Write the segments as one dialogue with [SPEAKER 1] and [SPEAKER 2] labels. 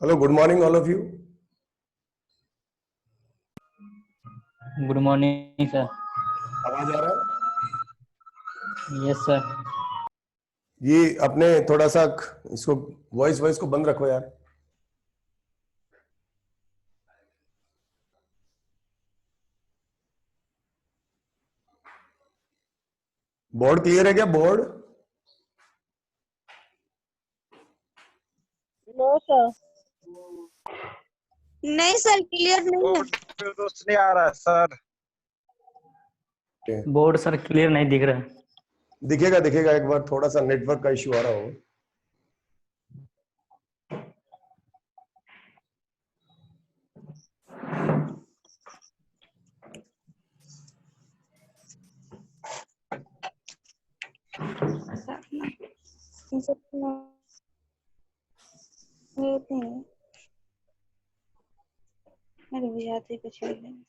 [SPEAKER 1] Hello, good morning all of you.
[SPEAKER 2] Good morning sir.
[SPEAKER 1] आवाज आ रहा है?
[SPEAKER 2] Yes sir.
[SPEAKER 1] ये अपने थोड़ा सा इसको वॉइस वॉइस को बंद रखो यार। बोर्ड क्लियर है क्या? Board
[SPEAKER 3] no sir. नहीं सर, क्लियर नहीं है।
[SPEAKER 4] दोस्त नहीं आ रहा है सर।
[SPEAKER 2] बोर्ड सर क्लियर नहीं दिख रहा है।
[SPEAKER 1] दिखेगा दिखेगा, एक बार थोड़ा सा नेटवर्क का इश्यू आ रहा हो।
[SPEAKER 3] मेरे बुझाते कुछ नहीं।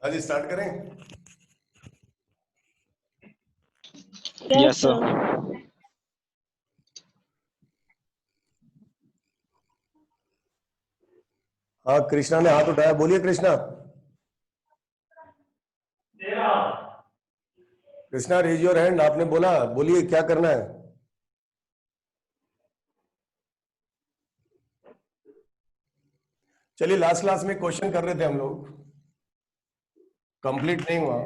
[SPEAKER 1] हाँ जी, स्टार्ट करें।
[SPEAKER 4] Yes sir.
[SPEAKER 1] हाँ, कृष्णा ने हाथ उठाया, बोलिए Krishna. Krishna, raise your hand. आपने बोला, बोलिए क्या करना है। चलिए, लास्ट क्लास में क्वेश्चन कर रहे थे हम लोग, कंप्लीट नहीं हुआ।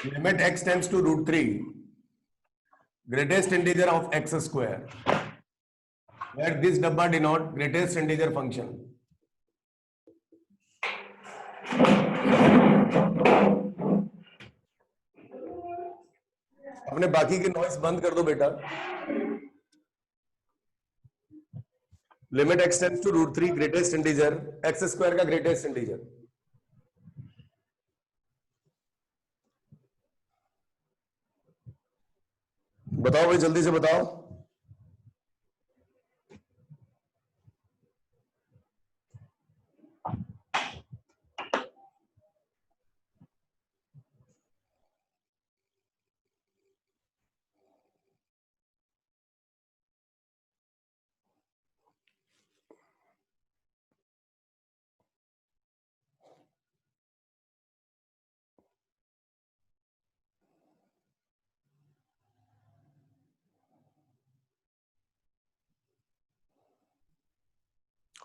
[SPEAKER 1] Limit x tends to √3, greatest integer of x square, let this डब्बा डिनोट ग्रेटेस्ट इंटीजर फंक्शन। अपने बाकी के नॉइस बंद कर दो बेटा। Limit x tends to √3, greatest integer x square का ग्रेटेस्ट इंटीजर। बताओ भाई, जल्दी से बताओ।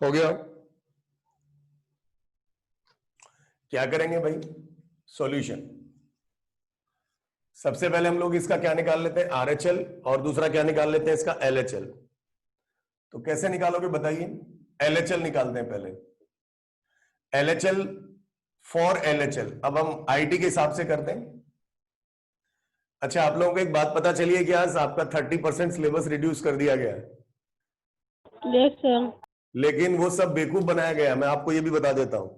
[SPEAKER 1] हो गया? क्या करेंगे भाई? सॉल्यूशन। सबसे पहले हम लोग इसका क्या निकाल लेते हैं, RHL, और दूसरा क्या निकाल लेते हैं, इसका LHL। तो कैसे निकालोगे बताइए? LHL निकालते हैं पहले। LHL फॉर LHL अब हम IT के हिसाब से करते हैं। अच्छा, आप लोगों को एक बात पता चली है कि आज आपका 30% सिलेबस रिड्यूस कर दिया गया है।
[SPEAKER 3] Yes sir.
[SPEAKER 1] लेकिन वो सब बेवकूफ बनाया गया, मैं आपको ये भी बता देता हूं।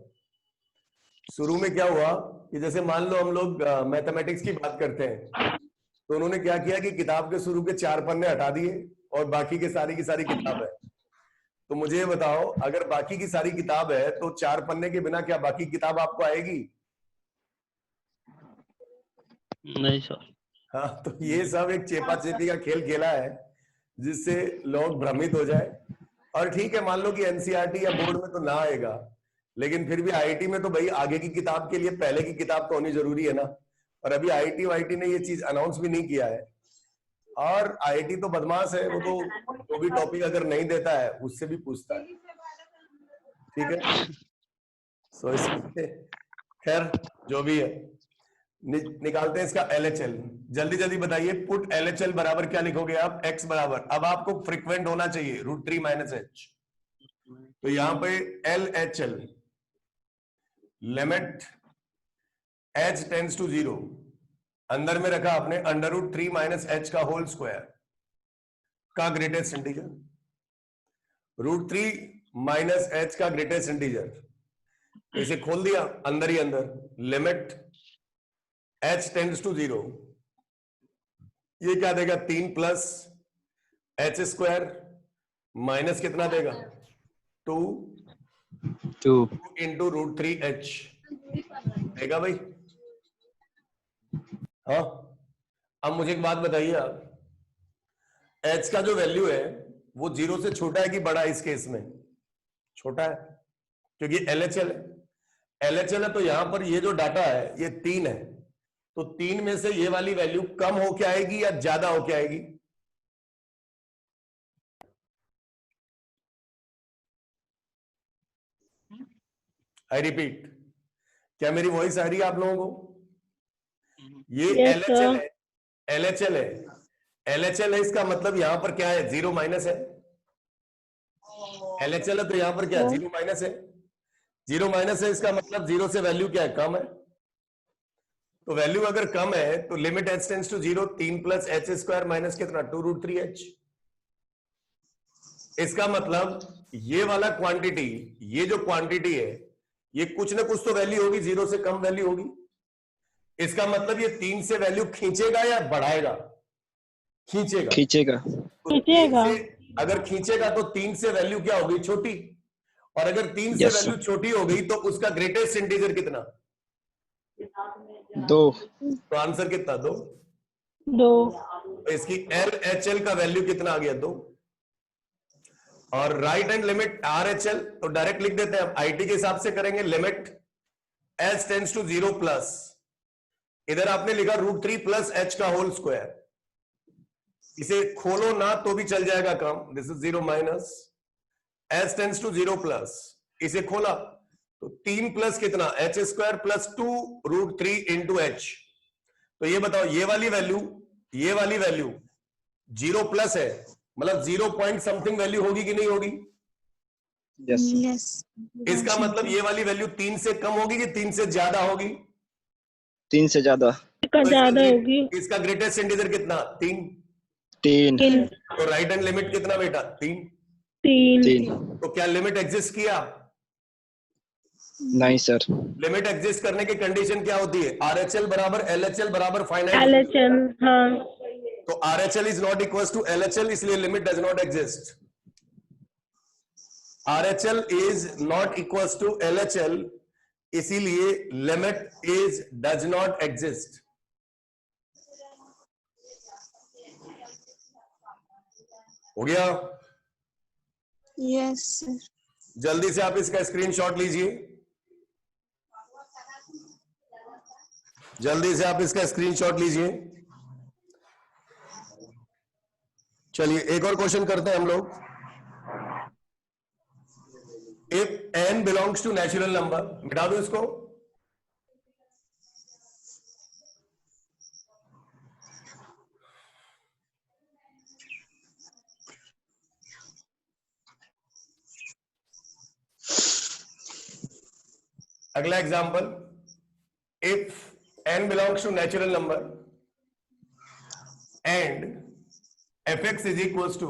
[SPEAKER 1] शुरू में क्या हुआ कि जैसे मान लो हम लोग मैथमेटिक्स की बात करते हैं, तो उन्होंने क्या किया कि किताब के शुरू के 4 पन्ने हटा दिए और बाकी की सारी किताब है। तो मुझे ये बताओ, अगर बाकी की सारी किताब है तो 4 पन्ने के बिना क्या बाकी किताब आपको आएगी?
[SPEAKER 4] नहीं सर।
[SPEAKER 1] हाँ, तो ये सब एक चेपाचेपी का खेल खेला है जिससे लोग भ्रमित हो जाए। और ठीक है, मान लो कि एनसीईआरटी या बोर्ड में तो ना आएगा, लेकिन फिर भी आईआईटी में तो भाई आगे की किताब के लिए पहले की किताब तो होनी जरूरी है ना। और अभी आईआईटी वाईटी ने ये चीज अनाउंस भी नहीं किया है। और आईआईटी तो बदमाश है, वो तो जो भी टॉपिक अगर नहीं देता है उससे भी पूछता है। ठीक है, सो इसलिए खैर जो भी है निकालते हैं इसका LHL। जल्दी जल्दी बताइए, पुट LHL बराबर क्या लिखोगे आप? x बराबर, अब आपको फ्रीक्वेंट होना चाहिए √3 - h। तो यहां पे LHL limit h tends to 0, अंदर में रखा आपने √3 - h का होल स्क्वायर का ग्रेटेस्ट इंटीजर, √3 - h का ग्रेटेस्ट इंटीजर। तो इसे खोल दिया अंदर ही अंदर, लिमिट h टेंड्स टू 0, ये क्या देगा? 3 + h स्क्वायर माइनस कितना देगा? 2 इंटू √3h देगा भाई। हाँ, अब मुझे एक बात बताइए आप, h का जो वैल्यू है वो 0 से छोटा है कि बड़ा है? इस केस में छोटा है, क्योंकि LHL है। LHL है तो यहां पर ये जो डाटा है ये 3 है, तो 3 में से ये वाली वैल्यू कम होके आएगी या ज्यादा होके आएगी? आई रिपीट, क्या मेरी वॉइस आ रही है आप लोगों को? ये
[SPEAKER 3] Yes,
[SPEAKER 1] LHL
[SPEAKER 3] sir.
[SPEAKER 1] है, LHL है, LHL है, इसका मतलब यहां पर क्या है? 0 माइनस है। LHL है तो यहां पर क्या?
[SPEAKER 3] हाँ।
[SPEAKER 1] 0 माइनस है। 0 माइनस है, इसका मतलब 0 से वैल्यू क्या है? कम है। तो वैल्यू अगर कम है तो limit h tends to 0, 3 + h square minus कितना? 2 √3h। इसका मतलब ये वाला क्वांटिटी, ये जो क्वांटिटी है ये कुछ ना कुछ तो वैल्यू होगी, 0 से कम वैल्यू होगी। इसका मतलब ये 3 से वैल्यू खींचेगा या बढ़ाएगा? खींचेगा।
[SPEAKER 4] खींचेगा।
[SPEAKER 1] तो 3
[SPEAKER 3] खींचेगा।
[SPEAKER 1] से अगर खींचेगा तो 3 से वैल्यू क्या होगी? छोटी। और अगर 3 से
[SPEAKER 4] यस
[SPEAKER 1] वैल्यू छोटी हो गई तो उसका ग्रेटेस्ट इंटीजर कितना?
[SPEAKER 4] 2।
[SPEAKER 1] तो आंसर कितना? 2।
[SPEAKER 3] 2।
[SPEAKER 1] तो इसकी LHL का वैल्यू कितना आ गया? 2। और राइट हैंड लिमिट RHL तो डायरेक्ट लिख देते हैं, आईटी के हिसाब से करेंगे। Limit h tends to 0 plus, इधर आपने लिखा √3 + h का होल स्क्वायर। इसे खोलो ना तो भी चल जाएगा काम, this is 0 minus h tends to 0 plus, इसे खोला तो 3 प्लस कितना? h square plus 2 √3 into h। तो ये बताओ, ये वाली वैल्यू 0 प्लस है, मतलब 0 पॉइंट समथिंग वैल्यू होगी कि नहीं होगी?
[SPEAKER 4] Yes
[SPEAKER 3] Yes.
[SPEAKER 1] इसका मतलब ये वाली वैल्यू 3 से कम होगी कि 3 से ज्यादा होगी?
[SPEAKER 4] 3 से ज्यादा।
[SPEAKER 3] का
[SPEAKER 1] तो
[SPEAKER 3] ज्यादा होगी।
[SPEAKER 1] इसका ग्रेटेस्ट इंटीजर कितना? 3।
[SPEAKER 4] 3
[SPEAKER 3] 3।
[SPEAKER 1] तो राइट हैंड लिमिट कितना बेटा? 3।
[SPEAKER 3] 3।
[SPEAKER 4] 3
[SPEAKER 1] तो क्या लिमिट एग्जिस्ट किया?
[SPEAKER 4] नहीं सर।
[SPEAKER 1] लिमिट एग्जिस्ट करने की कंडीशन क्या होती है? RHL बराबर LHL बराबर फाइनाइट।
[SPEAKER 3] LHM। हाँ।
[SPEAKER 1] तो RHL is not equal to LHL, इसलिए limit does not exist. RHL is not equal to LHL, इसीलिए limit is does not exist. हो गया?
[SPEAKER 3] Yes, sir.
[SPEAKER 1] जल्दी से आप इसका स्क्रीनशॉट लीजिए, जल्दी से आप इसका स्क्रीनशॉट लीजिए। चलिए एक और क्वेश्चन करते हैं हम लोग। If n belongs to natural number, मिटा दो इसको। अगला example, if n belongs to natural number and fx is equal to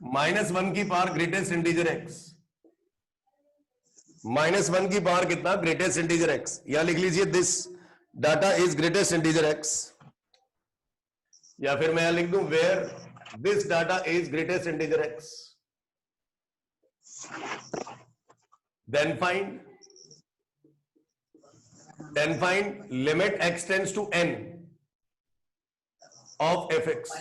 [SPEAKER 1] -1 की पावर ग्रेटेस्ट इंटीजर x। -1 की पावर कितना? Greatest integer x। या लिख लीजिए this data is greatest integer x, या फिर मैं लिख दूं where this data is greatest integer x। then find limit x tends to n of fx।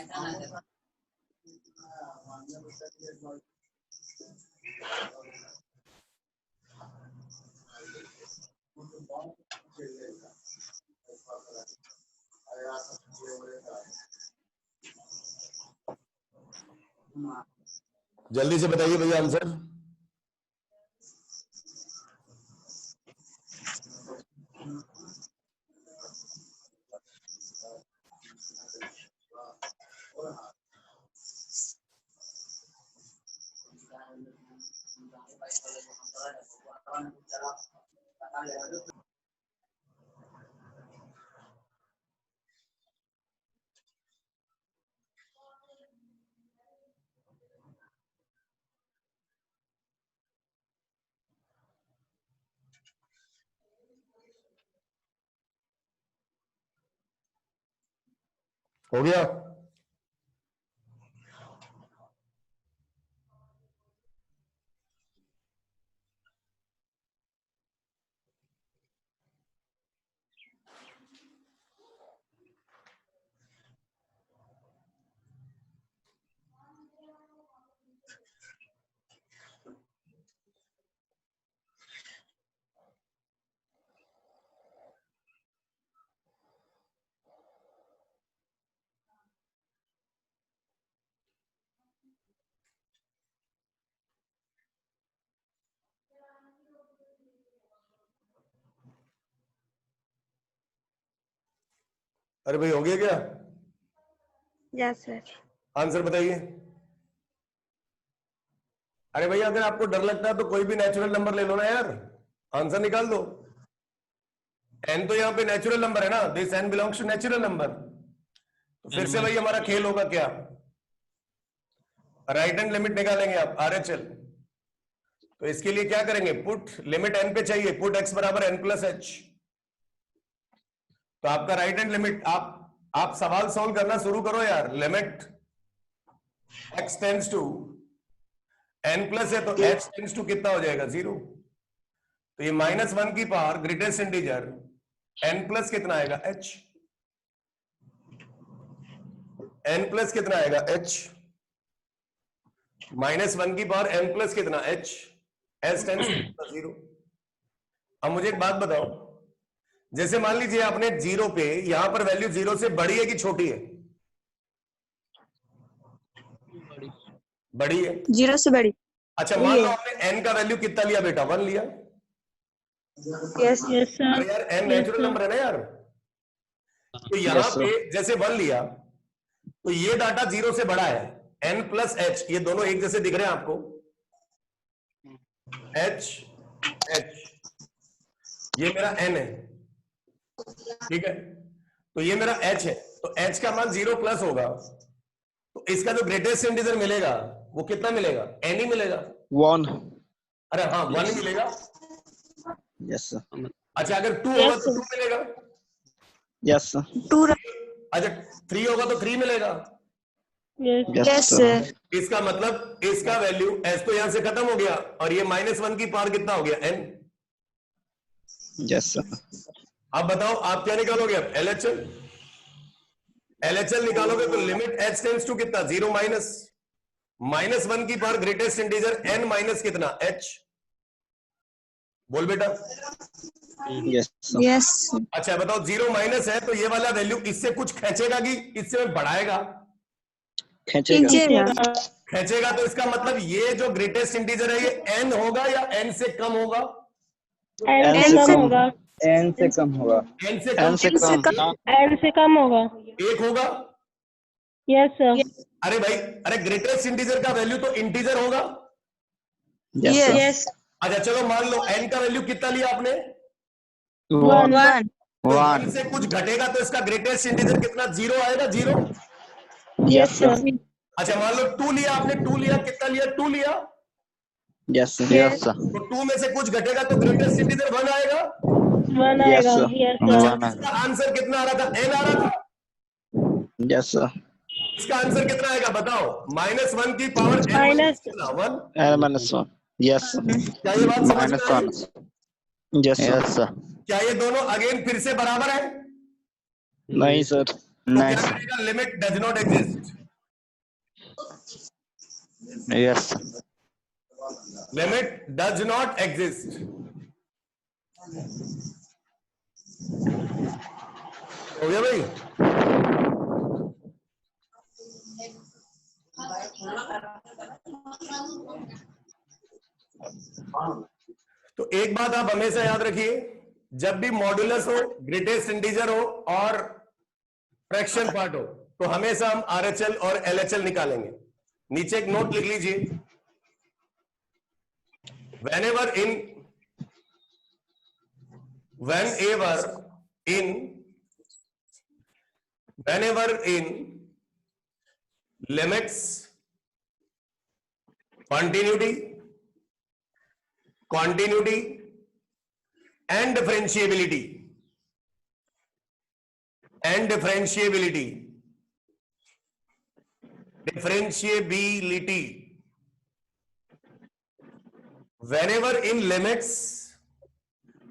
[SPEAKER 1] जल्दी से बताइए भैया आंसर। हो गया? अरे भाई हो गया क्या?
[SPEAKER 3] Yes sir.
[SPEAKER 1] आंसर बताइए। अरे भैया अगर आपको डर लगता है तो कोई भी नेचुरल नंबर ले लो ना यार, आंसर निकाल दो। n तो यहाँ पे नेचुरल नंबर है ना, this n belongs to natural number. तो फिर से भाई हमारा खेल होगा क्या, राइट हैंड लिमिट निकालेंगे आप RHL। तो इसके लिए क्या करेंगे, पुट लिमिट n पे चाहिए, पुट x बराबर n प्लस h। तो आपका राइट हैंड लिमिट, आप सवाल सॉल्व करना शुरू करो यार। Limit x tends to n plus है तो h टेंड्स टू कितना हो जाएगा 0। तो ये -1 की power greatest integer n plus कितना आएगा h, n प्लस कितना आएगा h, -1 की पावर n प्लस कितना h, s टेंड्स टू 0। अब मुझे एक बात बताओ, जैसे मान लीजिए आपने 0 पे यहां पर वैल्यू 0 से बड़ी है कि छोटी है? बड़ी है।
[SPEAKER 5] 0 से बड़ी।
[SPEAKER 1] अच्छा मान लो आपने n का वैल्यू कितना लिया बेटा, 1 लिया।
[SPEAKER 5] यस।
[SPEAKER 3] Yes sir.
[SPEAKER 1] अरे यार n नेचुरल नंबर है ना यार। तो यहां
[SPEAKER 4] Yes, sir.
[SPEAKER 1] पे जैसे 1 लिया तो ये डाटा 0 से बड़ा है, n प्लस h, ये दोनों एक जैसे दिख रहे हैं आपको, h h, ये मेरा n है, ठीक है। तो ये मेरा h है, तो h का मान 0 प्लस होगा, तो इसका जो ग्रेटेस्ट इंटीजर मिलेगा वो कितना मिलेगा, n ही मिलेगा।
[SPEAKER 4] 1.
[SPEAKER 1] अरे हाँ 1 ही मिलेगा।
[SPEAKER 4] Yes, sir.
[SPEAKER 1] अच्छा अगर 2 होगा तो 2 मिलेगा।
[SPEAKER 4] Yes, sir.
[SPEAKER 5] 2।
[SPEAKER 1] अच्छा 3 होगा तो 3 मिलेगा।
[SPEAKER 3] Yes
[SPEAKER 4] Yes,
[SPEAKER 5] yes
[SPEAKER 4] sir.
[SPEAKER 5] Sir.
[SPEAKER 1] इसका मतलब इसका वैल्यू s तो यहां से खत्म हो गया, और ये -1 की पावर कितना हो गया n।
[SPEAKER 4] Yes, sir.
[SPEAKER 1] अब बताओ आप क्या निकालोगे, अब LHL। LHL निकालोगे तो लिमिट h टेंड्स टू कितना 0 -1 की power greatest integer n minus कितना h। बोल बेटा।
[SPEAKER 4] Yes, sir.
[SPEAKER 5] यस।
[SPEAKER 1] अच्छा बताओ 0 माइनस है तो ये वाला वैल्यू इससे कुछ खींचेगा कि इससे बढ़ाएगा?
[SPEAKER 4] खींचेगा.
[SPEAKER 5] खींचेगा।
[SPEAKER 1] खींचेगा, तो इसका मतलब ये जो ग्रेटेस्ट इंटीजर है ये n होगा या n से कम होगा?
[SPEAKER 3] n
[SPEAKER 4] N
[SPEAKER 3] से
[SPEAKER 4] से
[SPEAKER 3] कम
[SPEAKER 4] कम.
[SPEAKER 3] होगा।
[SPEAKER 4] N से कम होगा.
[SPEAKER 1] n से कम,
[SPEAKER 4] N से कम.
[SPEAKER 3] n से कम होगा।
[SPEAKER 1] 1 होगा।
[SPEAKER 3] Yes sir.
[SPEAKER 1] अरे भाई, अरे ग्रेटेस्ट इंटीजर का वैल्यू तो इंटीजर होगा।
[SPEAKER 4] Yes, sir.
[SPEAKER 5] यस।
[SPEAKER 1] अच्छा चलो मान लो n का वैल्यू कितना लिया आपने,
[SPEAKER 3] 1
[SPEAKER 5] 1।
[SPEAKER 1] तो
[SPEAKER 4] 1.
[SPEAKER 1] 1 से कुछ घटेगा तो इसका ग्रेटेस्ट इंटीजर कितना 0 आएगा, 0।
[SPEAKER 4] Yes, sir.
[SPEAKER 1] अच्छा मान लो 2 लिया आपने, 2 लिया, कितना लिया, 2 लिया,
[SPEAKER 4] Yes, sir.
[SPEAKER 5] Yes,
[SPEAKER 4] sir.
[SPEAKER 1] तो 2 में से कुछ घटेगा तो ग्रेटेस्ट इंटीजर 1 आएगा।
[SPEAKER 3] 1
[SPEAKER 4] Yes,
[SPEAKER 3] आएगा।
[SPEAKER 4] sir.
[SPEAKER 3] यस
[SPEAKER 1] अच्छा
[SPEAKER 3] सर।
[SPEAKER 1] इसका आंसर कितना आ रहा था, n आ रहा था।
[SPEAKER 4] Yes, sir.
[SPEAKER 1] इसका आंसर कितना आएगा बताओ, -1 की पावर n
[SPEAKER 3] माइनस
[SPEAKER 1] कितना 1।
[SPEAKER 4] N minus 1. Yes, sir.
[SPEAKER 1] क्या ये बात समझ में आई?
[SPEAKER 4] Yes, sir.
[SPEAKER 6] Yes sir.
[SPEAKER 1] क्या ये दोनों अगेन फिर से बराबर है?
[SPEAKER 4] नहीं sir.
[SPEAKER 1] तो क्या करेगा, limit does not exist.
[SPEAKER 6] Yes
[SPEAKER 1] limit does not exist. हो गया भाई? तो एक बात आप हमेशा याद रखिए, जब भी मॉड्यूलस हो, ग्रेटेस्ट इंटीजर हो और फ्रैक्शन पार्ट हो, तो हमेशा हम आरएचएल और एलएचएल निकालेंगे। नीचे एक नोट लिख लीजिए, whenever in limits, continuity and differentiability whenever in limits,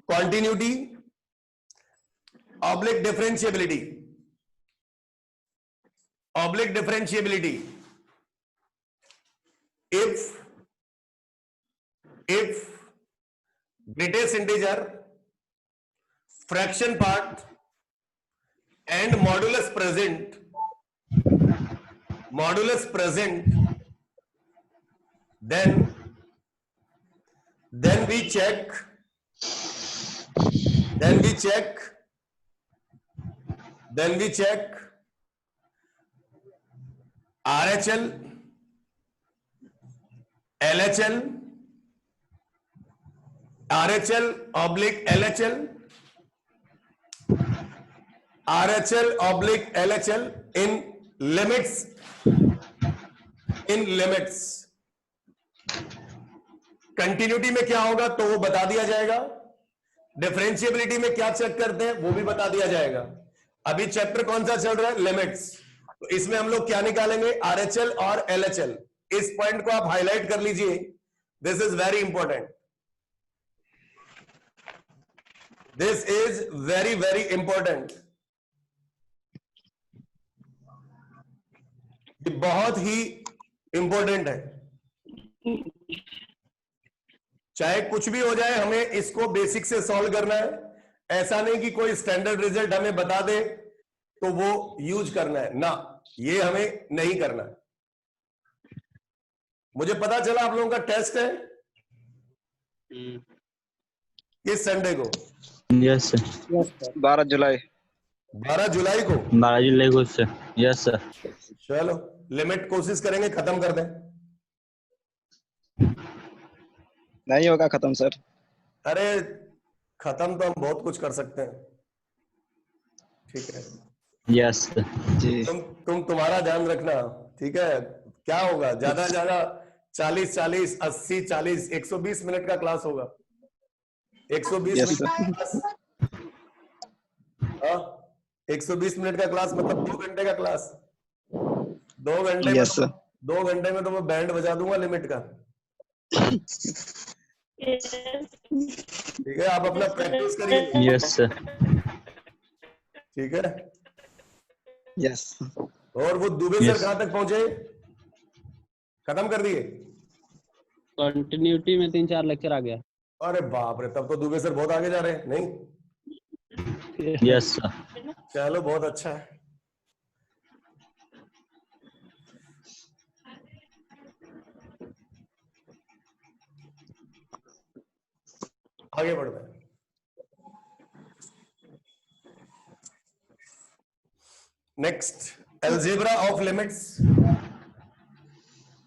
[SPEAKER 1] continuity oblique differentiability if greatest integer, fraction part and modulus present, then we check RHL, LHL, RHL oblique LHL, in limits. Continuity में क्या होगा तो वो बता दिया जाएगा, differentiability में क्या चेक करते हैं वो भी बता दिया जाएगा। अभी चैप्टर कौन सा चल रहा है? लिमिट्स। तो इसमें हम लोग क्या निकालेंगे? आरएचएल और एलएचएल। इस पॉइंट को आप हाईलाइट कर लीजिए, this is very important, this is very very important. ये बहुत ही इंपॉर्टेंट है, चाहे कुछ भी हो जाए हमें इसको बेसिक से सॉल्व करना है। ऐसा नहीं कि कोई स्टैंडर्ड रिजल्ट हमें बता दे तो वो यूज करना है ना, ये हमें नहीं करना है। मुझे पता चला आप लोगों का टेस्ट है किस संडे को?
[SPEAKER 2] Yes sir.
[SPEAKER 4] 12 जुलाई।
[SPEAKER 1] 12 जुलाई को।
[SPEAKER 2] 12 जुलाई को सर। Yes sir.
[SPEAKER 1] चलो लिमिट कोशिश करेंगे खत्म कर दें।
[SPEAKER 4] नहीं होगा खत्म सर।
[SPEAKER 1] अरे खत्म तो हम बहुत कुछ कर सकते हैं, ठीक है।
[SPEAKER 2] Yes sir.
[SPEAKER 4] जी
[SPEAKER 1] तुम तुम्हारा ध्यान रखना, ठीक है। क्या होगा, ज्यादा ज्यादा 40 80 40 120 मिनट का क्लास होगा। 120
[SPEAKER 4] यस
[SPEAKER 1] मिनट
[SPEAKER 4] सर।
[SPEAKER 1] का क्लास, 120 मिनट का क्लास मतलब 2 घंटे का क्लास। 2 घंटे में
[SPEAKER 4] यस सर।
[SPEAKER 1] 2 घंटे में तो मैं बैंड बजा दूंगा लिमिट का, ठीक है। आप अपना प्रैक्टिस करिए,
[SPEAKER 2] यस सर।
[SPEAKER 1] ठीक है।
[SPEAKER 4] यस
[SPEAKER 1] और वो दुबे सर
[SPEAKER 2] Yes.
[SPEAKER 1] कहां तक पहुंचे? खत्म कर दिए?
[SPEAKER 6] कंटिन्यूटी में 3-4 लेक्चर आ गया।
[SPEAKER 1] अरे बाप रे, तब तो दुबे सर बहुत आगे जा रहे हैं। नहीं,
[SPEAKER 2] यस सर।
[SPEAKER 1] चलो बहुत अच्छा है। आगे बढ़ते हैं। Next, algebra of limits.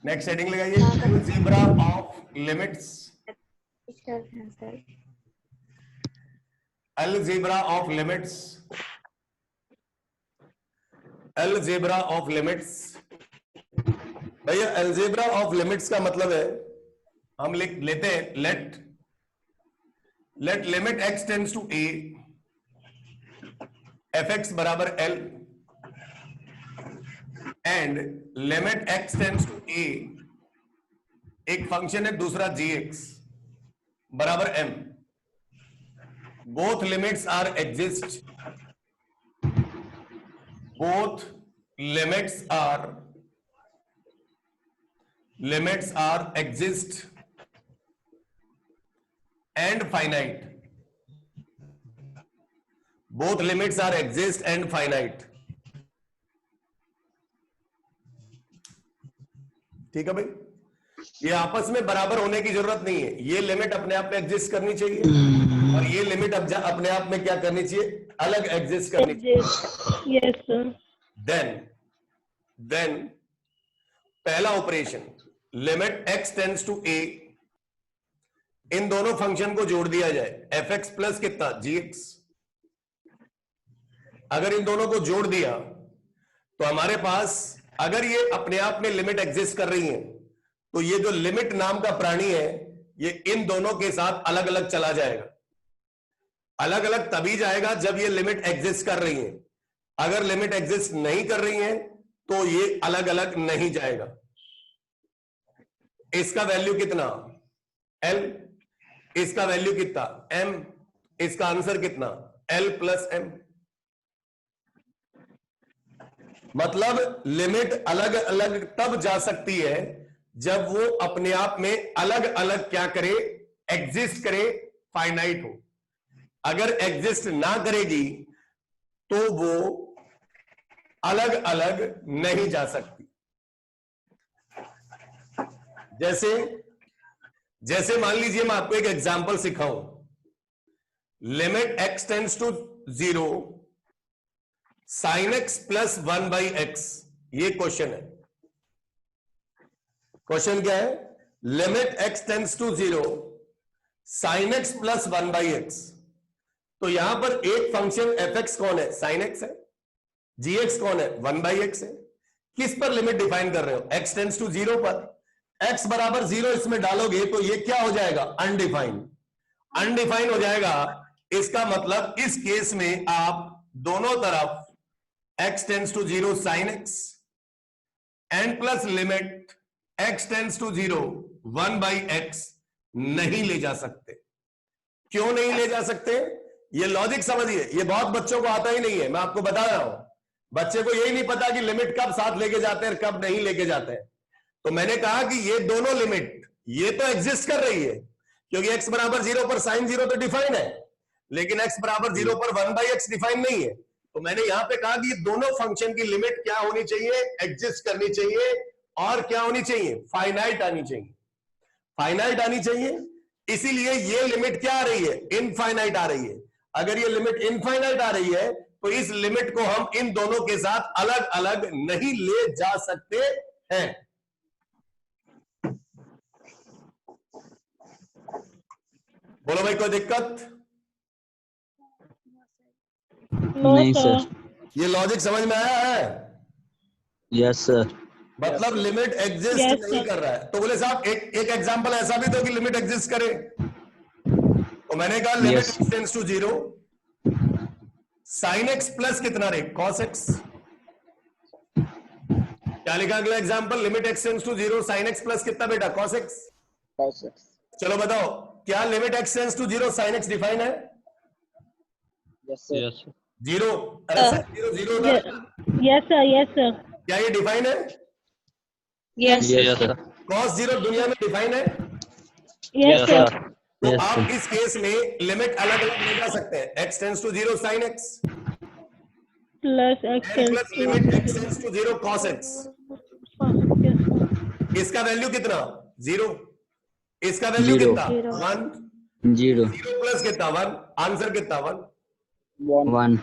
[SPEAKER 1] Next heading लगाइए, algebra of limits. Algebra of limits, algebra of limits. भैया अलजेब्रा ऑफ लिमिट्स का मतलब है, हम लिख लेते हैं let limit x tends to a fx बराबर l and limit x tends to a, एक फंक्शन है दूसरा gx बराबर m। Both limits are exist, both limits are exist and finite। Both limits are exist and finite. ठीक है भाई, ये आपस में बराबर होने की जरूरत नहीं है। ये लिमिट अपने आप में एग्जिस्ट करनी चाहिए और ये लिमिट अपने आप में क्या करनी चाहिए, अलग एग्जिस्ट करनी चाहिए।
[SPEAKER 3] Yes, sir.
[SPEAKER 1] देन पहला operation, limit x tends to a, इन दोनों फंक्शन को जोड़ दिया जाए, fx प्लस कितना gx। अगर इन दोनों को जोड़ दिया तो हमारे पास, अगर ये अपने आप में लिमिट एग्जिस्ट कर रही है तो ये जो लिमिट नाम का प्राणी है ये इन दोनों के साथ अलग अलग चला जाएगा। अलग अलग तभी जाएगा जब ये लिमिट एग्जिस्ट कर रही है। अगर लिमिट एग्जिस्ट नहीं कर रही है तो ये अलग अलग नहीं जाएगा। इसका वैल्यू कितना l, इसका वैल्यू कितना m, इसका आंसर कितना l प्लस m। मतलब लिमिट अलग अलग तब जा सकती है जब वो अपने आप में अलग अलग क्या करे, एग्जिस्ट करे, फाइनाइट हो। अगर एग्जिस्ट ना करेगी तो वो अलग अलग नहीं जा सकती। जैसे मान लीजिए मैं आपको एक एग्जांपल सिखाऊं, limit x tends to 0 sin x plus 1/x, ये क्वेश्चन है। क्वेश्चन क्या है, limit x tends to 0 sin x plus 1/x। तो यहां पर एक फंक्शन fx कौन है, sin x है, gx कौन है, 1/x है। किस पर लिमिट डिफाइन कर रहे हो, x टेंड्स टू 0 पर। x बराबर 0 इसमें डालोगे तो ये क्या हो जाएगा, अनडिफाइंड। अनडिफाइंड हो जाएगा, इसका मतलब इस केस में आप दोनों तरफ x tends to 0 sin x and plus limit x tends to 0 1/x नहीं ले जा सकते। क्यों नहीं ले जा सकते, ये लॉजिक समझिए, ये बहुत बच्चों को आता ही नहीं है। मैं आपको बता रहा हूं, बच्चे को यही नहीं पता कि लिमिट कब साथ लेके जाते हैं और कब नहीं लेके जाते हैं। तो मैंने कहा कि ये दोनों लिमिट ये तो एग्जिस्ट कर रही है, क्योंकि x बराबर 0 पर sin 0 तो डिफाइन है, लेकिन x बराबर 0 पर 1/x डिफाइन नहीं है। तो मैंने यहां पे कहा कि ये दोनों फंक्शन की लिमिट क्या होनी चाहिए, एग्जिस्ट करनी चाहिए, और क्या होनी चाहिए, फाइनाइट आनी चाहिए। फाइनाइट आनी चाहिए, इसीलिए ये लिमिट क्या आ रही है, इनफाइनाइट आ रही है। अगर ये लिमिट इनफाइनाइट आ रही है तो इस लिमिट को हम इन दोनों के साथ अलग अलग नहीं ले जा सकते हैं। बोलो भाई, कोई दिक्कत?
[SPEAKER 3] No,
[SPEAKER 2] नहीं
[SPEAKER 3] sir.
[SPEAKER 2] सर।
[SPEAKER 1] ये लॉजिक समझ में आया है?
[SPEAKER 2] Yes sir.
[SPEAKER 1] मतलब लिमिट एग्जिस्ट
[SPEAKER 3] Yes,
[SPEAKER 1] नहीं
[SPEAKER 3] sir.
[SPEAKER 1] कर रहा है। तो बोले साहब एक एग्जांपल ऐसा भी दो कि लिमिट एग्जिस्ट करे। तो मैंने कहा limit
[SPEAKER 2] Yes.
[SPEAKER 1] x tends to 0 sin x plus कितना रे, cos x। क्या लिखा अगला example, limit x tends to 0 sin x plus कितना बेटा, cos x।
[SPEAKER 4] cos x।
[SPEAKER 1] चलो बताओ, क्या limit x tends to 0 sin x define है,
[SPEAKER 4] Yes, sir.
[SPEAKER 2] यस
[SPEAKER 1] 0 0 0 होता है।
[SPEAKER 3] Yes, sir. Yes, sir.
[SPEAKER 1] क्या ये डिफाइन है,
[SPEAKER 5] Yes.
[SPEAKER 2] Yes sir.
[SPEAKER 1] cos 0 दुनिया में डिफाइन है।
[SPEAKER 3] Yes, sir.
[SPEAKER 1] तो
[SPEAKER 2] Yes,
[SPEAKER 1] आप
[SPEAKER 2] sir.
[SPEAKER 1] इस केस में लिमिट अलग अलग ले जा सकते हैं, x tends to 0 sin x
[SPEAKER 3] Plus x
[SPEAKER 1] and plus limit x tends to 0 cos x।
[SPEAKER 3] Yes, sir.
[SPEAKER 1] इसका वैल्यू कितना, 0। इसका वैल्यू
[SPEAKER 2] Zero.
[SPEAKER 1] कितना, 1।
[SPEAKER 2] 0
[SPEAKER 1] 0 प्लस कितना, 1। आंसर कितना, 1।
[SPEAKER 2] 1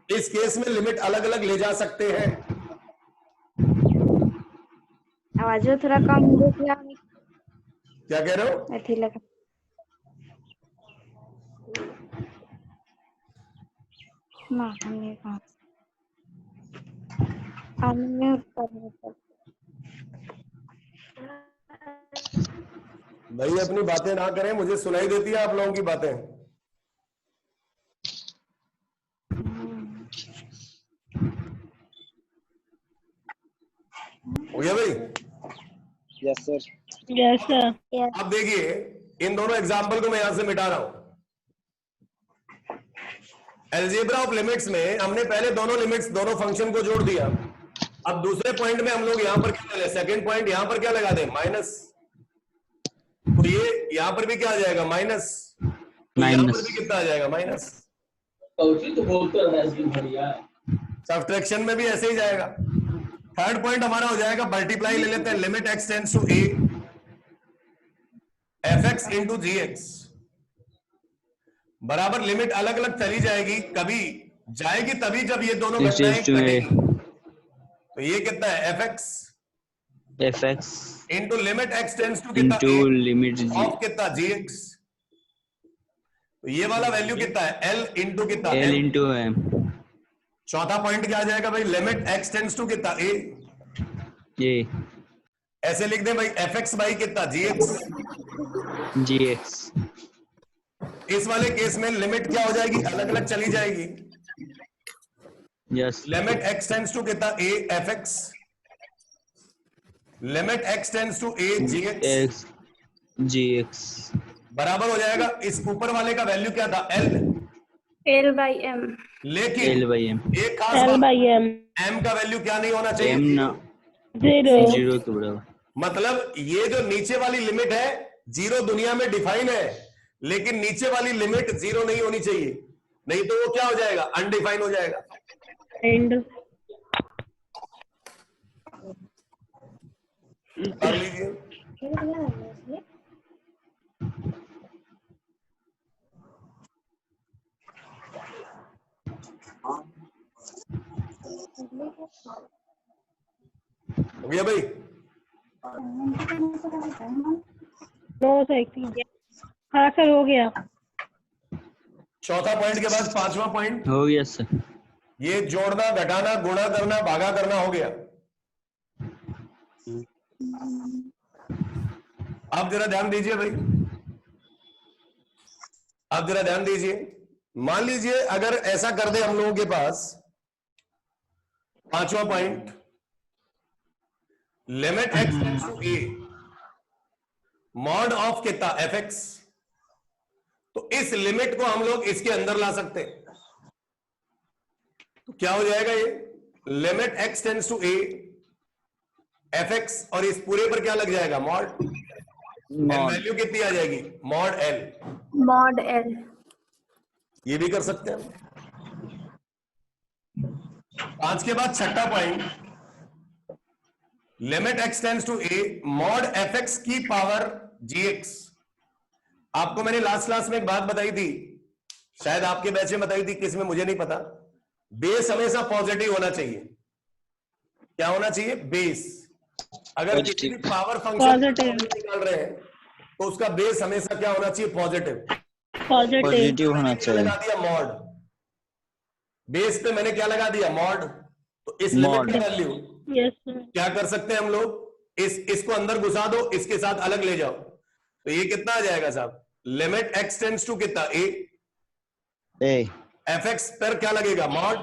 [SPEAKER 1] इस केस में लिमिट अलग अलग ले जा सकते हैं।
[SPEAKER 5] आवाज थोड़ा कम हो गया।
[SPEAKER 1] क्या कह रहे हो,
[SPEAKER 5] ऐसे लगा। ना हमने कहा हमने
[SPEAKER 1] भाई अपनी बातें ना करें, मुझे सुनाई देती है आप लोगों की बातें। हो गया भाई?
[SPEAKER 4] Yes, sir.
[SPEAKER 3] Yes, sir.
[SPEAKER 1] अब देखिए, इन दोनों एग्जाम्पल को मैं यहां से मिटा रहा हूं। अलजेब्रा ऑफ लिमिट्स में हमने पहले दोनों लिमिट्स, दोनों फंक्शन को जोड़ दिया। अब दूसरे पॉइंट में हम लोग यहां पर क्या लगा, सेकंड पॉइंट यहां पर क्या लगा दें, माइनस। तो ये यहां पर भी क्या आ जाएगा, माइनस। तो यहां पर भी कितना आ जाएगा, माइनस। सब्ट्रैक्शन में भी ऐसे ही जाएगा। थर्ड पॉइंट हमारा हो जाएगा मल्टीप्लाई, ले लेते हैं limit x tends to a fx into g x बराबर लिमिट अलग अलग चली जाएगी, कभी जाएगी तभी जब ये दोनों
[SPEAKER 2] X
[SPEAKER 1] घटनाएं
[SPEAKER 2] tends to a
[SPEAKER 1] घटेंगी। तो ये कितना है fx
[SPEAKER 2] fx
[SPEAKER 1] into limit x tends to कितना
[SPEAKER 2] into
[SPEAKER 1] a
[SPEAKER 2] limit g
[SPEAKER 1] of कितना gx। तो ये वाला वैल्यू कितना है l इंटू कितना
[SPEAKER 2] l
[SPEAKER 1] m।
[SPEAKER 2] into m
[SPEAKER 1] चौथा पॉइंट क्या आ जाएगा भाई, लिमिट x टेंड्स टू कितना a।
[SPEAKER 2] a
[SPEAKER 1] ऐसे लिख दें भाई fx बाई कितना gx।
[SPEAKER 2] gx
[SPEAKER 1] इस वाले केस में लिमिट क्या हो जाएगी, अलग अलग चली जाएगी।
[SPEAKER 2] yes
[SPEAKER 1] limit x tends to कितना a fx limit x tends to a gx
[SPEAKER 2] x gx
[SPEAKER 1] बराबर हो जाएगा, इस ऊपर वाले का वैल्यू क्या था l,
[SPEAKER 5] L by M.
[SPEAKER 1] लेकिन
[SPEAKER 2] l by m
[SPEAKER 1] एक खास
[SPEAKER 3] L
[SPEAKER 1] बात,
[SPEAKER 3] by M
[SPEAKER 1] m का वैल्यू क्या नहीं होना
[SPEAKER 2] m
[SPEAKER 1] चाहिए,
[SPEAKER 2] ना
[SPEAKER 3] 0
[SPEAKER 2] 0 के बराबर।
[SPEAKER 1] मतलब ये जो नीचे वाली लिमिट है जीरो दुनिया में डिफाइन है, लेकिन नीचे वाली लिमिट जीरो नहीं होनी चाहिए, नहीं तो वो क्या हो जाएगा, अनडिफाइन हो जाएगा।
[SPEAKER 3] and
[SPEAKER 1] कर लीजिए। हो गया भाई,
[SPEAKER 3] 9 सेकंड। हाँ सर हो गया।
[SPEAKER 1] चौथा पॉइंट के बाद पांचवा पॉइंट,
[SPEAKER 2] हो गया सर।
[SPEAKER 1] ये जोड़ना घटाना गुणा करना भागा करना हो गया। आप जरा ध्यान दीजिए भाई, आप जरा ध्यान दीजिए। मान लीजिए अगर ऐसा कर दे हम लोगों के पास, पांचवा point, limit x tends to a mod of कितना fx, तो इस लिमिट को हम लोग इसके अंदर ला सकते हैं। तो क्या हो जाएगा ये, limit x tends to a fx, और इस पूरे पर क्या लग जाएगा, मॉड। वैल्यू कितनी आ जाएगी, मॉड l।
[SPEAKER 5] Mod L.
[SPEAKER 1] ये भी कर सकते हैं। पांच के बाद छठा point, limit x tends to a mod fx की पावर gx। आपको मैंने लास्ट क्लास में एक बात बताई थी, शायद आपके बैच में बताई थी, किसमें मुझे नहीं पता। बेस हमेशा पॉजिटिव होना चाहिए। क्या होना चाहिए, बेस। अगर किसी भी पावर फंक्शन निकाल रहे हैं तो उसका बेस हमेशा क्या होना चाहिए, पॉजिटिव।
[SPEAKER 2] पॉजिटिव होना चाहिए।
[SPEAKER 1] लगा दिया मॉड, बेस पे मैंने क्या लगा दिया, मॉड। तो इस लिमिट की वैल्यू
[SPEAKER 3] यस सर।
[SPEAKER 1] क्या कर सकते हैं हम लोग, इसको अंदर घुसा दो, इसके साथ अलग ले जाओ, तो ये कितना आ जाएगा साहब, लिमिट x टेंड्स टू कितना a fx पर क्या लगेगा, मॉड,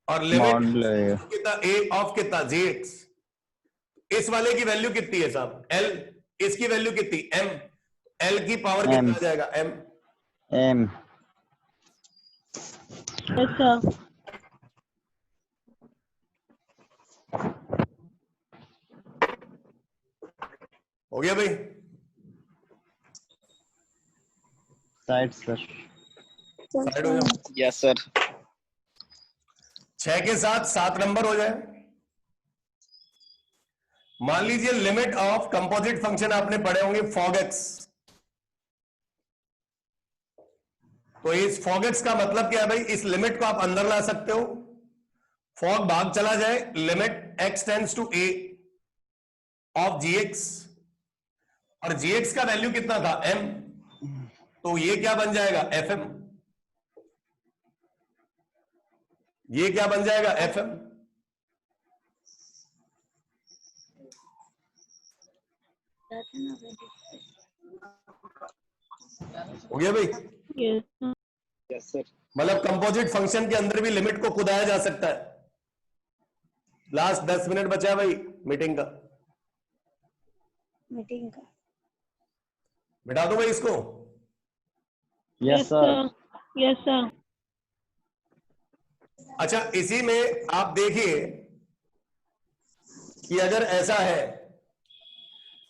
[SPEAKER 1] और लिमिट कितना a ऑफ कितना gx। इस वाले की वैल्यू कितनी है साहब, l, इसकी वैल्यू कितनी, m, l की पावर कितना आ जाएगा, m।
[SPEAKER 3] Yes sir.
[SPEAKER 1] हो गया भाई,
[SPEAKER 2] साइड सर।
[SPEAKER 1] साइड हो जाओ।
[SPEAKER 4] Yes, sir.
[SPEAKER 1] 6 के साथ 7 नंबर हो जाए। मान लीजिए लिमिट ऑफ कंपोजिट फंक्शन आपने पढ़े होंगे, fog x। तो इस fog x का मतलब क्या है भाई, इस लिमिट को आप अंदर ला सकते हो, fog भाग चला जाए, limit x tends to a of gx, और gx का वैल्यू कितना था, m, तो ये क्या बन जाएगा, fm। ये क्या बन जाएगा, fm। हो गया भाई।
[SPEAKER 3] Yes sir.
[SPEAKER 4] Yes, sir.
[SPEAKER 1] मतलब कंपोजिट फंक्शन के अंदर भी लिमिट को खुदाया जा सकता है। लास्ट 10 मिनट बचा है भाई मीटिंग का,
[SPEAKER 5] मीटिंग का।
[SPEAKER 1] बिठा दो भाई इसको।
[SPEAKER 2] Yes sir.
[SPEAKER 3] Yes sir.
[SPEAKER 1] अच्छा, इसी में आप देखिए कि अगर ऐसा है,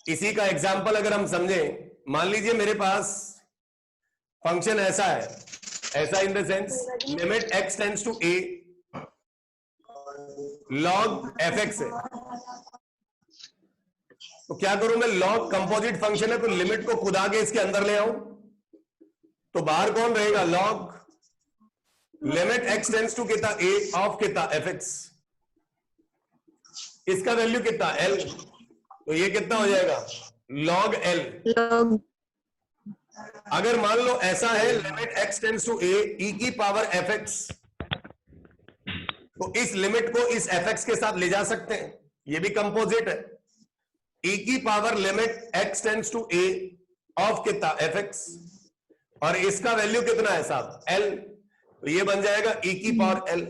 [SPEAKER 1] इसी का एग्जाम्पल अगर हम समझें, मान लीजिए मेरे पास फंक्शन ऐसा है, ऐसा in the sense limit x tends to a log fx है। तो क्या करूं मैं, log कंपोजिट फंक्शन है तो लिमिट को खुद आगे इसके अंदर ले आऊं, तो बाहर कौन रहेगा, log limit x tends to कितना a ऑफ कितना fx, इसका वैल्यू कितना l, तो ये कितना हो जाएगा log l।
[SPEAKER 5] log
[SPEAKER 1] अगर मान लो ऐसा है limit x tends to a e की पावर fx, तो इस लिमिट को इस fx के साथ ले जा सकते हैं, ये भी कंपोजिट है, e की power limit x tends to a of कितना fx, और इसका वैल्यू कितना है साहब l, तो ये बन जाएगा e की power l।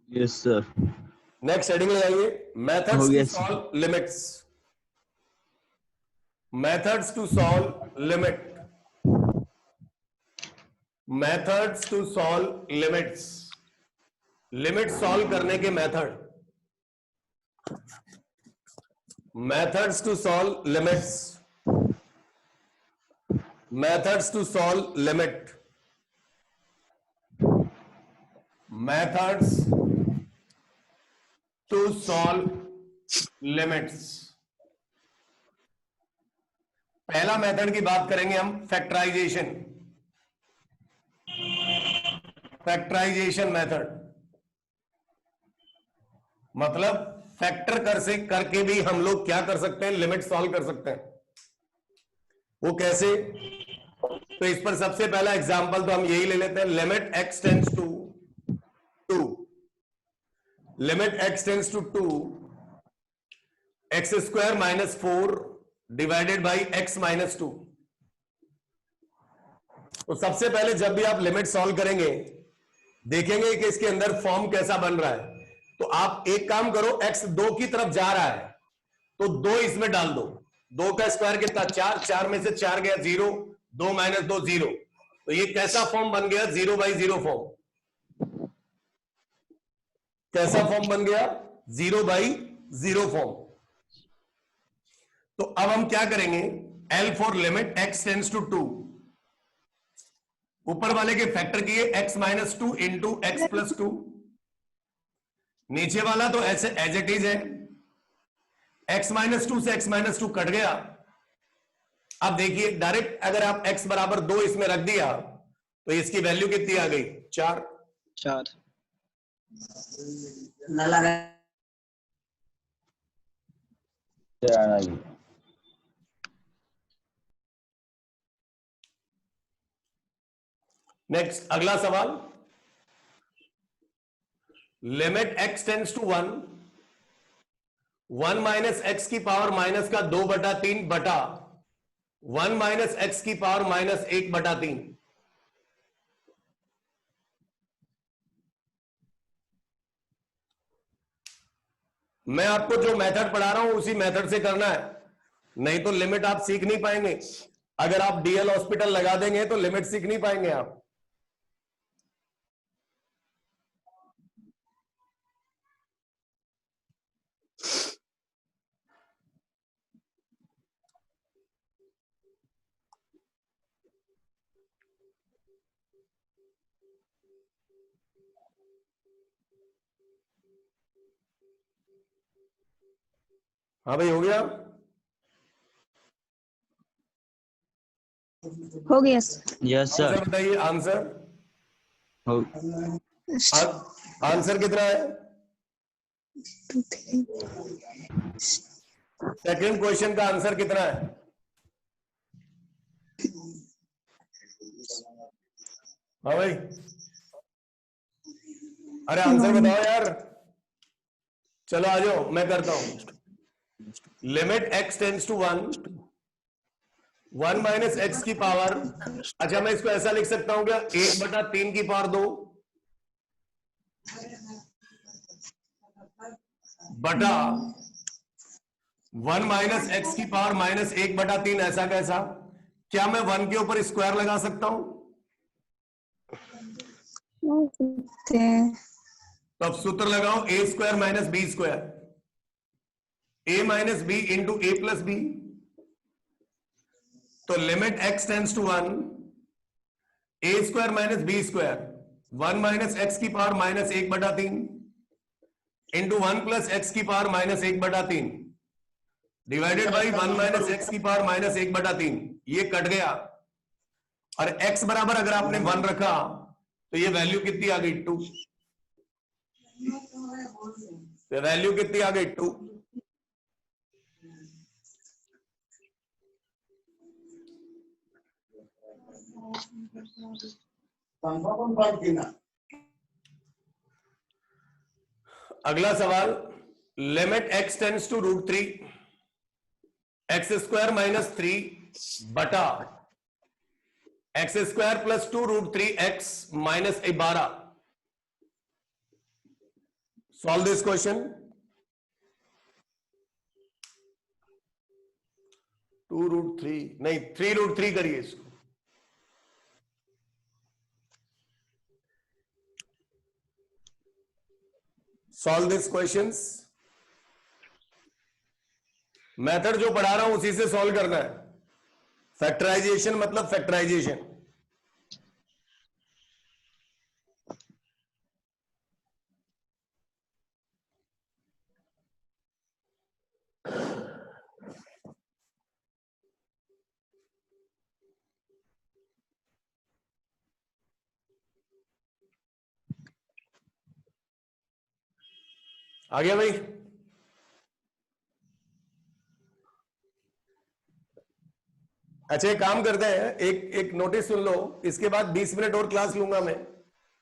[SPEAKER 2] Yes sir.
[SPEAKER 1] Next heading लगाइए, मेथड्स
[SPEAKER 2] हो
[SPEAKER 1] टू
[SPEAKER 2] गया।
[SPEAKER 1] Solve limits. Methods to solve limit, methods to solve limits, limit solve करने के method, methods to solve limits, methods to solve limit, methods to solve limits. पहला method की बात करेंगे हम, फैक्टराइजेशन, फैक्टराइजेशन मेथड, मतलब फैक्टर करके भी हम लोग क्या कर सकते हैं, लिमिट सॉल्व कर सकते हैं। वो कैसे, तो इस पर सबसे पहला एग्जांपल तो हम यही ले लेते हैं, limit x tends to 2, limit x tends to 2 x square minus 4 divided by x minus 2। तो सबसे पहले जब भी आप लिमिट सॉल्व करेंगे देखेंगे कि इसके अंदर फॉर्म कैसा बन रहा है। तो आप एक काम करो, x 2 की तरफ जा रहा है तो 2 इसमें डाल दो, 2 का स्क्वायर कितना 4, 4 में से 4 गया 0, 2 माइनस 2 0, तो ये कैसा फॉर्म बन गया, 0/0 फॉर्म। कैसा फॉर्म बन गया, 0/0 फॉर्म। तो अब हम क्या करेंगे, L for limit x tends to 2, ऊपर वाले के फैक्टर किए x minus 2 into x plus 2, नीचे वाला तो ऐसे एज इट इज है, x माइनस 2 से x माइनस 2 कट गया। अब देखिए डायरेक्ट अगर आप x बराबर 2 इसमें रख दिया तो इसकी वैल्यू कितनी आ गई, 4।
[SPEAKER 4] 4
[SPEAKER 1] नेक्स्ट अगला सवाल, limit x tends to 1, 1 minus x की पावर माइनस का 2/3 बटा 1 माइनस एक्स की पावर माइनस 1/3। मैं आपको जो मेथड पढ़ा रहा हूं उसी मेथड से करना है, नहीं तो लिमिट आप सीख नहीं पाएंगे। अगर आप डीएल हॉस्पिटल लगा देंगे तो लिमिट सीख नहीं पाएंगे आप। हाँ भाई, हो गया,
[SPEAKER 5] हो गया।
[SPEAKER 2] Yes sir.
[SPEAKER 1] आंसर बताइए, आंसर
[SPEAKER 2] हो
[SPEAKER 1] आंसर कितना है, सेकंड क्वेश्चन का आंसर कितना है, हाँ भाई, अरे आंसर बताओ यार, चलो आ जाओ मैं करता हूं। Limit x tends to 1, 1 minus x की पावर, अच्छा मैं इसको ऐसा लिख सकता हूं क्या, 1/3 की पावर 2 बटा 1 माइनस एक्स की पावर माइनस 1/3, ऐसा कैसा? क्या मैं 1 के ऊपर स्क्वायर लगा सकता हूं? तो अब सूत्र लगाओ, a square minus b square, a minus b into a plus b. तो limit x tends to 1, a square minus b square 1 minus x की power minus 1/3 into 1 plus x की power minus 1/3 divided by 1 minus x की power minus 1/3। ये cut गया और x बराबर अगर आपने 1 रखा तो ये वैल्यू कितनी आ गई, 2। तो वैल्यू कितनी आ गई, 2। अगला सवाल, limit x tends to √3 x square minus 3 बटा x square plus 2√3x minus 12। Solve this question. 2√3 नहीं, 3√3 करिए इसको। Solve this questions. मेथड जो पढ़ा रहा हूं उसी से सॉल्व करना है। फैक्टराइजेशन मतलब फैक्टराइजेशन। आ गया भाई? अच्छा एक काम करते हैं, एक नोटिस सुन लो, इसके बाद 20 मिनट और क्लास लूंगा मैं,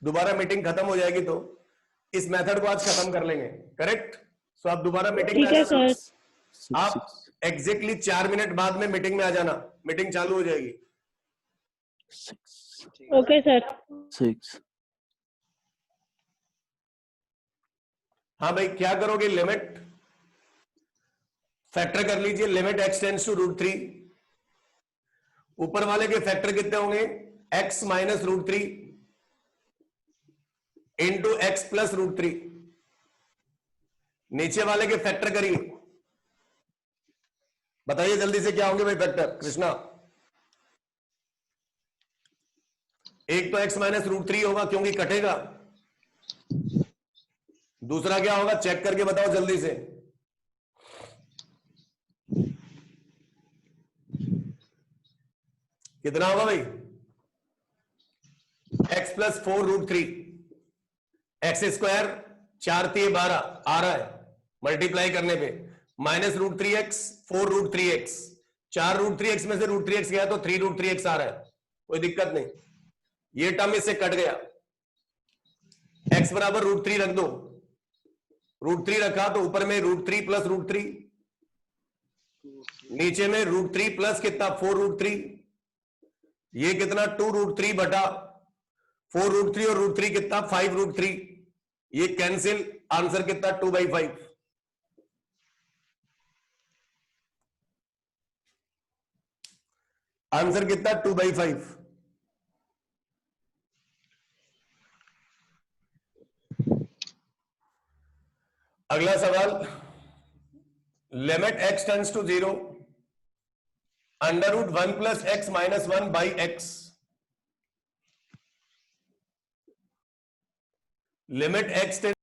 [SPEAKER 1] दोबारा मीटिंग खत्म हो जाएगी तो इस मेथड को आज खत्म कर लेंगे, करेक्ट? सो आप दोबारा मीटिंग में
[SPEAKER 3] ठीक है
[SPEAKER 1] आ जाना।
[SPEAKER 3] सर।
[SPEAKER 1] आप एग्जैक्टली 4 मिनट बाद में मीटिंग में आ जाना, मीटिंग चालू हो जाएगी।
[SPEAKER 3] Okay sir.
[SPEAKER 2] 6
[SPEAKER 1] हाँ भाई, क्या करोगे, लिमिट फैक्टर कर लीजिए, लिमिट x टेंड्स टू √3, ऊपर वाले के फैक्टर कितने होंगे, x minus √3 into x plus √3, नीचे वाले के फैक्टर करिए, बताइए जल्दी से क्या होंगे भाई फैक्टर, कृष्णा? एक तो x माइनस √3 होगा क्योंकि कटेगा, दूसरा क्या होगा चेक करके बताओ जल्दी से। कितना होगा भाई, x प्लस 4√3, एक्स स्क्वायर 4×3 12 आ रहा है मल्टीप्लाई करने पे, माइनस √3x 4√3x, 4√3x में से √3x गया तो 3√3x आ रहा है, कोई दिक्कत नहीं, ये टर्म इससे कट गया। x बराबर √3 रख दो, √3 रखा तो ऊपर में √3 प्लस √3, नीचे में √3 प्लस कितना 4√3, ये कितना 2√3 बटा 4√3 और √3 कितना 5√3, ये कैंसिल, आंसर कितना 2/5। आंसर कितना 2/5। अगला सवाल, limit x tends to 0 √1 plus x minus 1 by x, limit x